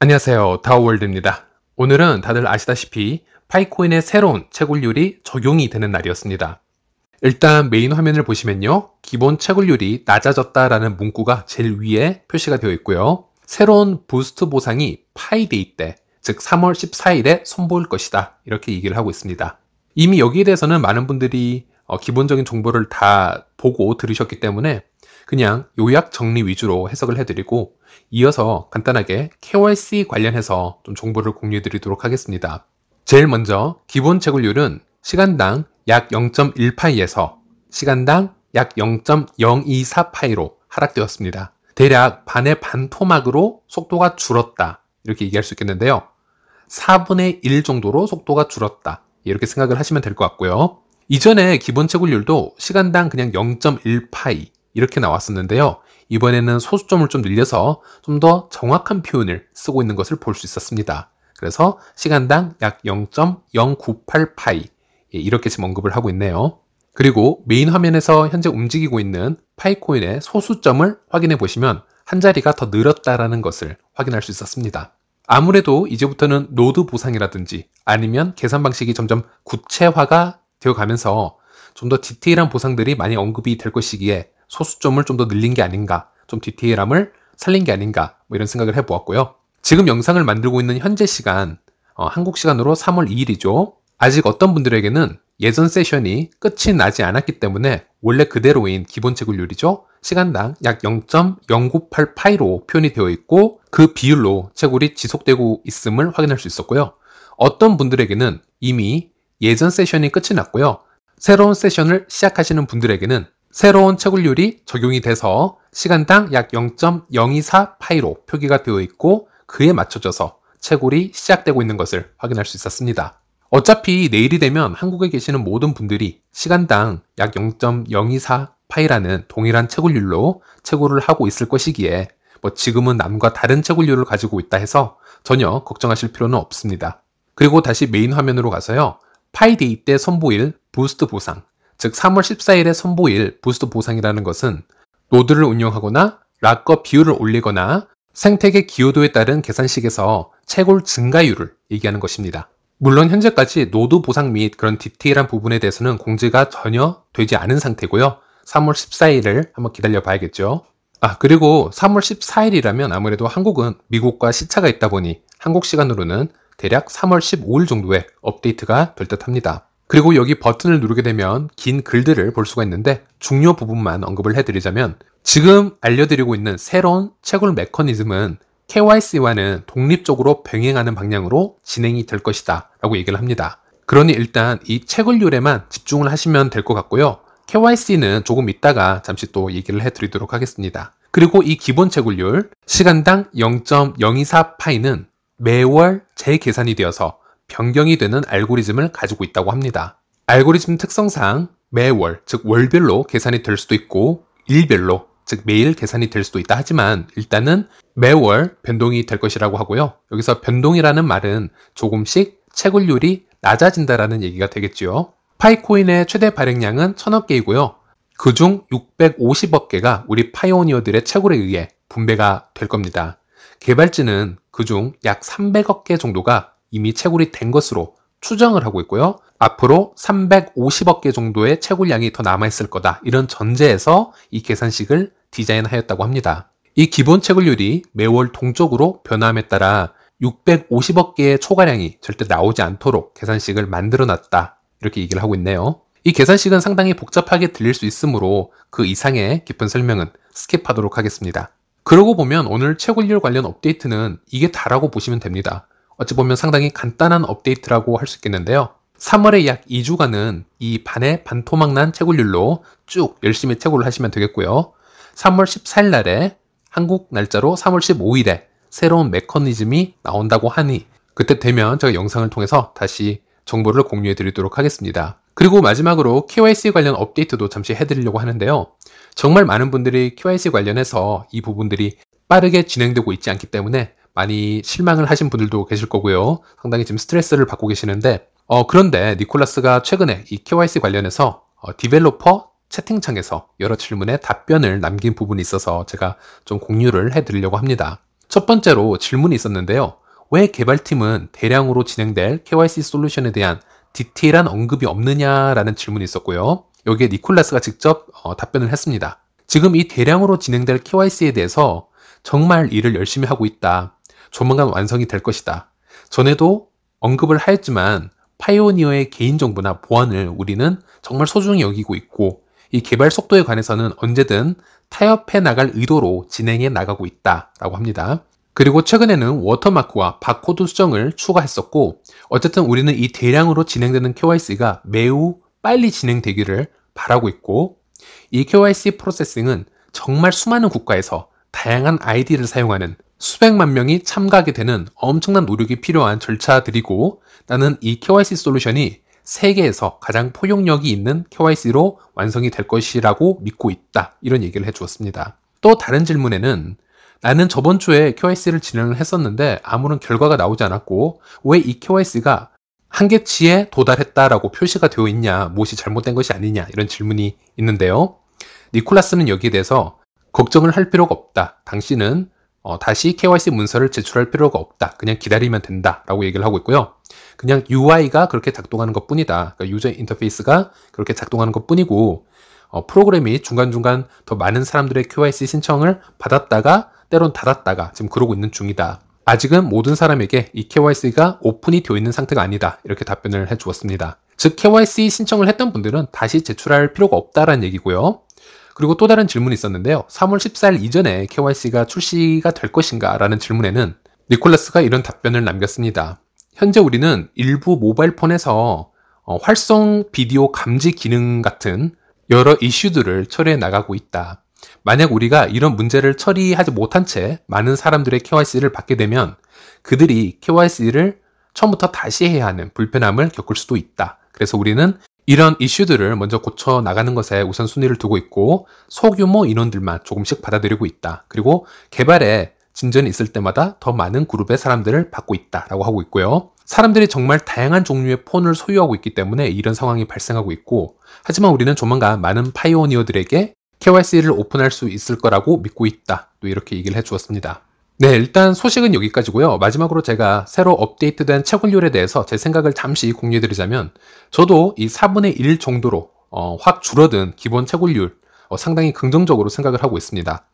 안녕하세요. 다오월드입니다. 오늘은 다들 아시다시피 파이코인의 새로운 채굴률이 적용이 되는 날이었습니다. 일단 메인 화면을 보시면요. 기본 채굴률이 낮아졌다라는 문구가 제일 위에 표시가 되어 있고요. 새로운 부스트 보상이 파이데이 때, 즉 3월 14일에 선보일 것이다. 이렇게 얘기를 하고 있습니다. 이미 여기에 대해서는 많은 분들이 기본적인 정보를 다 보고 들으셨기 때문에 그냥 요약 정리 위주로 해석을 해드리고 이어서 간단하게 KYC 관련해서 좀 정보를 공유해 드리도록 하겠습니다. 제일 먼저 기본 채굴률은 시간당 약 0.1파이에서 시간당 약 0.024파이로 하락되었습니다. 대략 반의 반 토막으로 속도가 줄었다 이렇게 얘기할 수 있겠는데요. 4분의 1 정도로 속도가 줄었다 이렇게 생각을 하시면 될 것 같고요. 이전에 기본 채굴률도 시간당 그냥 0.1파이 이렇게 나왔었는데요. 이번에는 소수점을 좀 늘려서 좀 더 정확한 표현을 쓰고 있는 것을 볼 수 있었습니다. 그래서 시간당 약 0.098파이 이렇게 지금 언급을 하고 있네요. 그리고 메인 화면에서 현재 움직이고 있는 파이코인의 소수점을 확인해 보시면 한 자리가 더 늘었다라는 것을 확인할 수 있었습니다. 아무래도 이제부터는 노드 보상이라든지 아니면 계산 방식이 점점 구체화가 되어 가면서 좀 더 디테일한 보상들이 많이 언급이 될 것이기에 소수점을 좀 더 늘린 게 아닌가, 좀 디테일함을 살린 게 아닌가 뭐 이런 생각을 해보았고요. 지금 영상을 만들고 있는 현재 시간, 한국 시간으로 3월 2일이죠. 아직 어떤 분들에게는 예전 세션이 끝이 나지 않았기 때문에 원래 그대로인 기본 채굴률이죠. 시간당 약 0.098파이로 표현이 되어 있고 그 비율로 채굴이 지속되고 있음을 확인할 수 있었고요. 어떤 분들에게는 이미 예전 세션이 끝이 났고요. 새로운 세션을 시작하시는 분들에게는 새로운 채굴률이 적용이 돼서 시간당 약 0.024파이로 표기가 되어 있고 그에 맞춰져서 채굴이 시작되고 있는 것을 확인할 수 있었습니다. 어차피 내일이 되면 한국에 계시는 모든 분들이 시간당 약 0.024파이라는 동일한 채굴률로 채굴을 하고 있을 것이기에 지금은 남과 다른 채굴률을 가지고 있다 해서 전혀 걱정하실 필요는 없습니다. 그리고 다시 메인 화면으로 가서요. 파이데이 때 선보일 부스트 보상, 즉 3월 14일에 선보일 부스트 보상이라는 것은 노드를 운영하거나 락거 비율을 올리거나 생태계 기여도에 따른 계산식에서 채굴 증가율을 얘기하는 것입니다. 물론 현재까지 노드 보상 및 그런 디테일한 부분에 대해서는 공지가 전혀 되지 않은 상태고요. 3월 14일을 한번 기다려 봐야겠죠. 그리고 3월 14일이라면 아무래도 한국은 미국과 시차가 있다 보니 한국 시간으로는 대략 3월 15일 정도에 업데이트가 될 듯 합니다. 그리고 여기 버튼을 누르게 되면 긴 글들을 볼 수가 있는데 중요 부분만 언급을 해드리자면 지금 알려드리고 있는 새로운 채굴 메커니즘은 KYC와는 독립적으로 병행하는 방향으로 진행이 될 것이다 라고 얘기를 합니다. 그러니 일단 이 채굴률에만 집중을 하시면 될 것 같고요. KYC는 조금 이따가 잠시 또 얘기를 해드리도록 하겠습니다. 그리고 이 기본 채굴률 시간당 0.024파이는 매월 재계산이 되어서 변경이 되는 알고리즘을 가지고 있다고 합니다. 알고리즘 특성상 매월, 즉 월별로 계산이 될 수도 있고 일별로, 즉 매일 계산이 될 수도 있다 하지만 일단은 매월 변동이 될 것이라고 하고요. 여기서 변동이라는 말은 조금씩 채굴률이 낮아진다라는 얘기가 되겠지요. 파이코인의 최대 발행량은 1000억 개이고요. 그중 650억 개가 우리 파이오니어들의 채굴에 의해 분배가 될 겁니다. 개발진은 그중 약 300억 개 정도가 이미 채굴이 된 것으로 추정을 하고 있고요. 앞으로 350억 개 정도의 채굴량이 더 남아있을 거다. 이런 전제에서 이 계산식을 디자인하였다고 합니다. 이 기본 채굴률이 매월 동적으로 변화함에 따라 650억 개의 초과량이 절대 나오지 않도록 계산식을 만들어 놨다. 이렇게 얘기를 하고 있네요. 이 계산식은 상당히 복잡하게 들릴 수 있으므로 그 이상의 깊은 설명은 스킵하도록 하겠습니다. 그러고 보면 오늘 채굴률 관련 업데이트는 이게 다라고 보시면 됩니다. 어찌 보면 상당히 간단한 업데이트라고 할 수 있겠는데요. 3월에 약 2주간은 이 반의 반토막 난 채굴률로 쭉 열심히 채굴을 하시면 되겠고요. 3월 14일 날에 한국 날짜로 3월 15일에 새로운 메커니즘이 나온다고 하니 그때 되면 제가 영상을 통해서 다시 정보를 공유해 드리도록 하겠습니다. 그리고 마지막으로 KYC 관련 업데이트도 잠시 해드리려고 하는데요. 정말 많은 분들이 KYC 관련해서 이 부분들이 빠르게 진행되고 있지 않기 때문에 많이 실망을 하신 분들도 계실 거고요. 상당히 지금 스트레스를 받고 계시는데 그런데 니콜라스가 최근에 이 KYC 관련해서 디벨로퍼 채팅창에서 여러 질문에 답변을 남긴 부분이 있어서 제가 좀 공유를 해드리려고 합니다. 첫 번째로 질문이 있었는데요. 왜 개발팀은 대량으로 진행될 KYC 솔루션에 대한 디테일한 언급이 없느냐라는 질문이 있었고요. 여기에 니콜라스가 직접 답변을 했습니다. 지금 이 대량으로 진행될 KYC에 대해서 정말 일을 열심히 하고 있다. 조만간 완성이 될 것이다. 전에도 언급을 하였지만 파이오니어의 개인정보나 보안을 우리는 정말 소중히 여기고 있고 이 개발 속도에 관해서는 언제든 타협해 나갈 의도로 진행해 나가고 있다라고 합니다. 그리고 최근에는 워터마크와 바코드 수정을 추가했었고 어쨌든 우리는 이 대량으로 진행되는 KYC가 매우 빨리 진행되기를 바라고 있고 이 KYC 프로세싱은 정말 수많은 국가에서 다양한 아이디를 사용하는 수백만 명이 참가하게 되는 엄청난 노력이 필요한 절차들이고 나는 이 KYC 솔루션이 세계에서 가장 포용력이 있는 KYC로 완성이 될 것이라고 믿고 있다. 이런 얘기를 해주었습니다. 또 다른 질문에는 나는 저번 주에 KYC를 진행을 했었는데 아무런 결과가 나오지 않았고 왜 이 KYC가 한계치에 도달했다라고 표시가 되어 있냐, 무엇이 잘못된 것이 아니냐 이런 질문이 있는데요. 니콜라스는 여기에 대해서 걱정을 할 필요가 없다. 당신은 다시 KYC 문서를 제출할 필요가 없다. 그냥 기다리면 된다. 라고 얘기를 하고 있고요. 그냥 UI가 그렇게 작동하는 것 뿐이다. 그러니까 유저 인터페이스가 그렇게 작동하는 것 뿐이고 프로그램이 중간중간 더 많은 사람들의 KYC 신청을 받았다가 때론 닫았다가 지금 그러고 있는 중이다. 아직은 모든 사람에게 이 KYC가 오픈이 되어 있는 상태가 아니다. 이렇게 답변을 해 주었습니다. 즉 KYC 신청을 했던 분들은 다시 제출할 필요가 없다라는 얘기고요. 그리고 또 다른 질문이 있었는데요. 3월 14일 이전에 KYC가 출시가 될 것인가 라는 질문에는 니콜라스가 이런 답변을 남겼습니다. 현재 우리는 일부 모바일 폰에서 활성 비디오 감지 기능 같은 여러 이슈들을 처리해 나가고 있다. 만약 우리가 이런 문제를 처리하지 못한 채 많은 사람들의 KYC를 받게 되면 그들이 KYC를 처음부터 다시 해야 하는 불편함을 겪을 수도 있다. 그래서 우리는 이런 이슈들을 먼저 고쳐 나가는 것에 우선순위를 두고 있고 소규모 인원들만 조금씩 받아들이고 있다. 그리고 개발에 진전이 있을 때마다 더 많은 그룹의 사람들을 받고 있다라고 하고 있고요. 사람들이 정말 다양한 종류의 폰을 소유하고 있기 때문에 이런 상황이 발생하고 있고 하지만 우리는 조만간 많은 파이오니어들에게 KYC를 오픈할 수 있을 거라고 믿고 있다. 또 이렇게 얘기를 해주었습니다. 네, 일단 소식은 여기까지고요. 마지막으로 제가 새로 업데이트된 채굴률에 대해서 제 생각을 잠시 공유해드리자면 저도 이 4분의 1 정도로 확 줄어든 기본 채굴률 상당히 긍정적으로 생각을 하고 있습니다.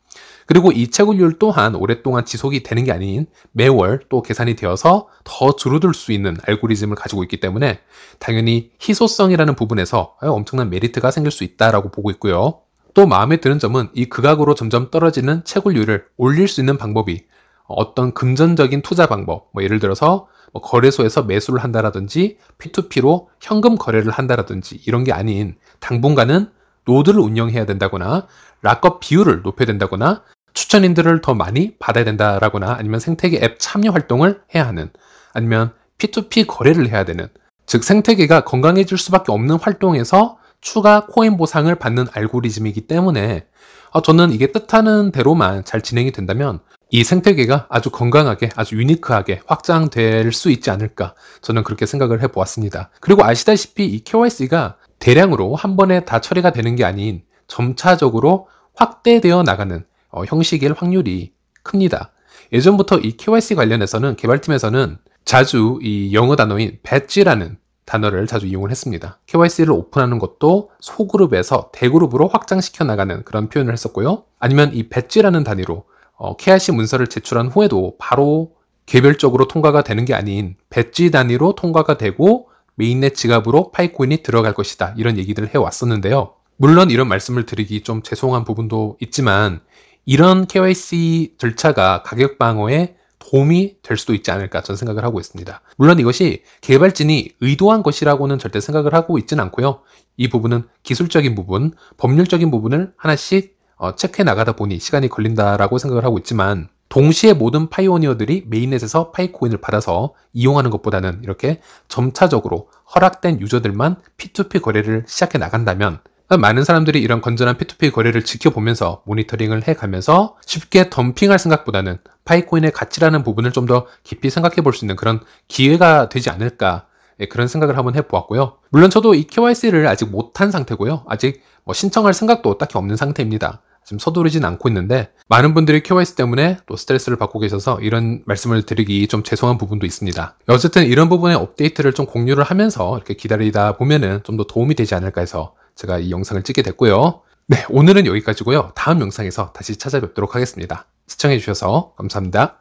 그리고 이 채굴률 또한 오랫동안 지속이 되는 게 아닌 매월 또 계산이 되어서 더 줄어들 수 있는 알고리즘을 가지고 있기 때문에 당연히 희소성이라는 부분에서 엄청난 메리트가 생길 수 있다라고 보고 있고요. 또 마음에 드는 점은 이 극악으로 점점 떨어지는 채굴률을 올릴 수 있는 방법이 어떤 금전적인 투자 방법, 예를 들어서 거래소에서 매수를 한다라든지 P2P로 현금 거래를 한다라든지 이런 게 아닌 당분간은 노드를 운영해야 된다거나 락업 비율을 높여야 된다거나 추천인들을 더 많이 받아야 된다라거나 아니면 생태계 앱 참여 활동을 해야 하는 아니면 P2P 거래를 해야 되는 즉 생태계가 건강해질 수밖에 없는 활동에서 추가 코인 보상을 받는 알고리즘이기 때문에 저는 이게 뜻하는 대로만 잘 진행이 된다면 이 생태계가 아주 건강하게 아주 유니크하게 확장될 수 있지 않을까 저는 그렇게 생각을 해보았습니다. 그리고 아시다시피 이 KYC가 대량으로 한 번에 다 처리가 되는 게 아닌 점차적으로 확대되어 나가는 형식일 확률이 큽니다. 예전부터 이 KYC 관련해서는 개발팀에서는 자주 이 영어 단어인 배지라는 단어를 자주 이용을 했습니다. KYC를 오픈하는 것도 소그룹에서 대그룹으로 확장시켜 나가는 그런 표현을 했었고요. 아니면 이 배지라는 단위로 KYC 문서를 제출한 후에도 바로 개별적으로 통과가 되는 게 아닌 배지 단위로 통과가 되고 메인넷 지갑으로 파이코인이 들어갈 것이다. 이런 얘기들을 해왔었는데요. 물론 이런 말씀을 드리기 좀 죄송한 부분도 있지만 이런 KYC 절차가 가격 방어에 도움이 될 수도 있지 않을까 저는 생각을 하고 있습니다. 물론 이것이 개발진이 의도한 것이라고는 절대 생각을 하고 있지는 않고요. 이 부분은 기술적인 부분, 법률적인 부분을 하나씩 체크해 나가다 보니 시간이 걸린다라고 생각을 하고 있지만 동시에 모든 파이오니어들이 메인넷에서 파이코인을 받아서 이용하는 것보다는 이렇게 점차적으로 허락된 유저들만 P2P 거래를 시작해 나간다면 많은 사람들이 이런 건전한 P2P 거래를 지켜보면서 모니터링을 해가면서 쉽게 덤핑할 생각보다는 파이코인의 가치라는 부분을 좀 더 깊이 생각해 볼 수 있는 그런 기회가 되지 않을까 그런 생각을 한번 해보았고요. 물론 저도 이 KYC를 아직 못한 상태고요. 아직 신청할 생각도 딱히 없는 상태입니다. 지금 서두르진 않고 있는데 많은 분들이 KYC 때문에 또 스트레스를 받고 계셔서 이런 말씀을 드리기 좀 죄송한 부분도 있습니다. 어쨌든 이런 부분의 업데이트를 좀 공유를 하면서 이렇게 기다리다 보면은 좀 더 도움이 되지 않을까 해서 제가 이 영상을 찍게 됐고요. 네, 오늘은 여기까지고요. 다음 영상에서 다시 찾아뵙도록 하겠습니다. 시청해주셔서 감사합니다.